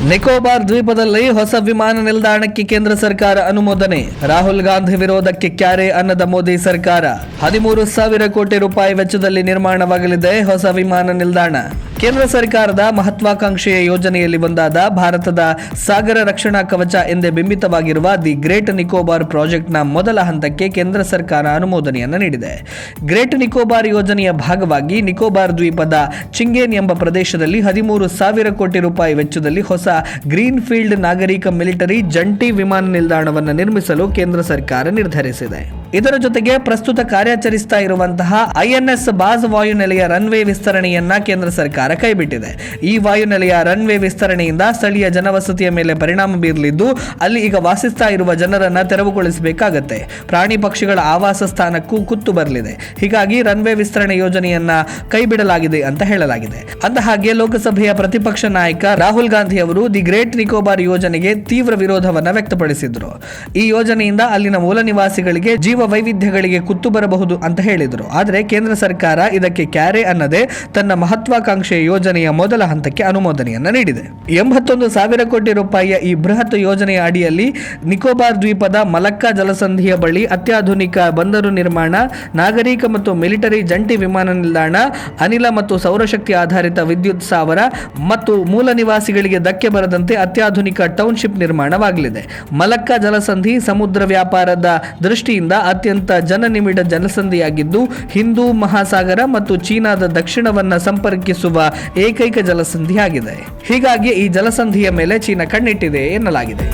ನಿಕೋಬಾರ್ ದ್ವೀಪದಲ್ಲಿ ಹೊಸ ವಿಮಾನ ನಿಲ್ದಾಣಕ್ಕೆ ಕೇಂದ್ರ ಸರ್ಕಾರ ಅನುಮೋದನೆ. ರಾಹುಲ್ ಗಾಂಧಿ ವಿರೋಧಕ್ಕೆ ಕ್ಯಾರೆ ಅನ್ನದ ಮೋದಿ ಸರ್ಕಾರ. 13,000 ಕೋಟಿ ರೂಪಾಯಿ ವೆಚ್ಚದಲ್ಲಿ ನಿರ್ಮಾಣವಾಗಲಿದೆ ಹೊಸ ವಿಮಾನ ನಿಲ್ದಾಣ. ಕೇಂದ್ರ ಸರ್ಕಾರದ ಮಹತ್ವಾಕಾಂಕ್ಷೆಯ ಯೋಜನೆಯಲ್ಲಿ ಒಂದಾದ ಭಾರತದ ಸಾಗರ ರಕ್ಷಣಾ ಕವಚ ಎಂದೇ ಬಿಂಬಿತವಾಗಿರುವ ದಿ ಗ್ರೇಟ್ ನಿಕೋಬಾರ್ ಪ್ರಾಜೆಕ್ಟ್ನ ಮೊದಲ ಹಂತಕ್ಕೆ ಕೇಂದ್ರ ಸರ್ಕಾರ ಅನುಮೋದನೆಯನ್ನು ನೀಡಿದೆ. ಗ್ರೇಟ್ ನಿಕೋಬಾರ್ ಯೋಜನೆಯ ಭಾಗವಾಗಿ ನಿಕೋಬಾರ್ ದ್ವೀಪದ ಚಿಂಗೇನ್ ಎಂಬ ಪ್ರದೇಶದಲ್ಲಿ 13,000 ಕೋಟಿ ರೂಪಾಯಿ ವೆಚ್ಚದಲ್ಲಿ ಹೊಸ ಗ್ರೀನ್ ಫೀಲ್ಡ್ ನಾಗರಿಕ ಮಿಲಿಟರಿ ಜಂಟಿ ವಿಮಾನ ನಿಲ್ದಾಣವನ್ನು ನಿರ್ಮಿಸಲು ಕೇಂದ್ರ ಸರ್ಕಾರ ನಿರ್ಧರಿಸಿದೆ. ಇದರ ಜೊತೆಗೆ ಪ್ರಸ್ತುತ ಕಾರ್ಯಾಚರಿಸ್ತಾ ಇರುವಂತಹ INS ಬಾಜ್ ವಾಯುನೆಲೆಯ ರನ್ವೇ ವಿಸ್ತರಣೆಯನ್ನ ಕೇಂದ್ರ ಸರ್ಕಾರ ಕೈಬಿಟ್ಟಿದೆ. ಈ ವಾಯುನೆಲೆಯ ರನ್ವೇ ವಿಸ್ತರಣೆಯಿಂದ ಸ್ಥಳೀಯ ಜನವಸತಿಯ ಮೇಲೆ ಪರಿಣಾಮ ಬೀರಲಿದ್ದು, ಅಲ್ಲಿ ಈಗ ವಾಸಿಸ್ತಾ ಇರುವ ಜನರನ್ನ ತೆರವುಗೊಳಿಸಬೇಕಾಗತ್ತೆ. ಪ್ರಾಣಿ ಪಕ್ಷಿಗಳ ಆವಾಸ ಸ್ಥಾನಕ್ಕೂ ಕುತ್ತು ಬರಲಿದೆ. ಹೀಗಾಗಿ ರನ್ವೇ ವಿಸ್ತರಣೆ ಯೋಜನೆಯನ್ನ ಕೈಬಿಡಲಾಗಿದೆ ಅಂತ ಹೇಳಲಾಗಿದೆ. ಅಂದಹಾಗೆ ಲೋಕಸಭೆಯ ಪ್ರತಿಪಕ್ಷ ನಾಯಕ ರಾಹುಲ್ ಗಾಂಧಿ ಅವರು ದಿ ಗ್ರೇಟ್ ನಿಕೋಬಾರ್ ಯೋಜನೆಗೆ ತೀವ್ರ ವಿರೋಧವನ್ನ ವ್ಯಕ್ತಪಡಿಸಿದ್ರು. ಈ ಯೋಜನೆಯಿಂದ ಅಲ್ಲಿನ ಮೂಲ ನಿವಾಸಿಗಳಿಗೆ ಜೀವ ವೈವಿಧ್ಯಗಳಿಗೆ ಕುತ್ತು ಬರಬಹುದು ಅಂತ ಹೇಳಿದರು. ಆದರೆ ಕೇಂದ್ರ ಸರ್ಕಾರ ಇದಕ್ಕೆ ಕ್ಯಾರೆ ಅನ್ನದೇ ತನ್ನ ಮಹತ್ವಾಕಾಂಕ್ಷೆಯ ಯೋಜನೆಯ ಮೊದಲ ಹಂತಕ್ಕೆ ಅನುಮೋದನೆಯನ್ನ ನೀಡಿದೆ. 81,000 ಕೋಟಿ ರೂಪಾಯಿಯ ಈ ಬೃಹತ್ ಯೋಜನೆಯ ಅಡಿಯಲ್ಲಿ ನಿಕೋಬಾರ್ ದ್ವೀಪದ ಮಲಕ್ಕಾ ಜಲಸಂಧಿಯ ಬಳಿ ಅತ್ಯಾಧುನಿಕ ಬಂದರು ನಿರ್ಮಾಣ, ನಾಗರಿಕ ಮತ್ತು ಮಿಲಿಟರಿ ಜಂಟಿ ವಿಮಾನ ನಿಲ್ದಾಣ, ಅನಿಲ ಮತ್ತು ಸೌರಶಕ್ತಿ ಆಧಾರಿತ ವಿದ್ಯುತ್ ಸ್ಥಾವರ ಮತ್ತು ಮೂಲ ನಿವಾಸಿಗಳಿಗೆ ಧಕ್ಕೆ ಬರದಂತೆ ಅತ್ಯಾಧುನಿಕ ಟೌನ್ಶಿಪ್ ನಿರ್ಮಾಣವಾಗಲಿದೆ. ಮಲಕ್ಕಾ ಜಲಸಂಧಿ ಸಮುದ್ರ ವ್ಯಾಪಾರದ ದೃಷ್ಟಿಯಿಂದ ಅತ್ಯಂತ ಜನನಿಬಿಡ ಜಲಸಂಧಿಯಾಗಿದ್ದು, ಹಿಂದೂ ಮಹಾಸಾಗರ ಮತ್ತು ಚೀನಾದ ದಕ್ಷಿಣವನ್ನ ಸಂಪರ್ಕಿಸುವ ಏಕೈಕ ಜಲಸಂಧಿಯಾಗಿದೆ. ಹೀಗಾಗಿ ಈ ಜಲಸಂಧಿಯ ಮೇಲೆ ಚೀನಾ ಕಣ್ಣಿಟ್ಟಿದೆ ಎನ್ನಲಾಗಿದೆ.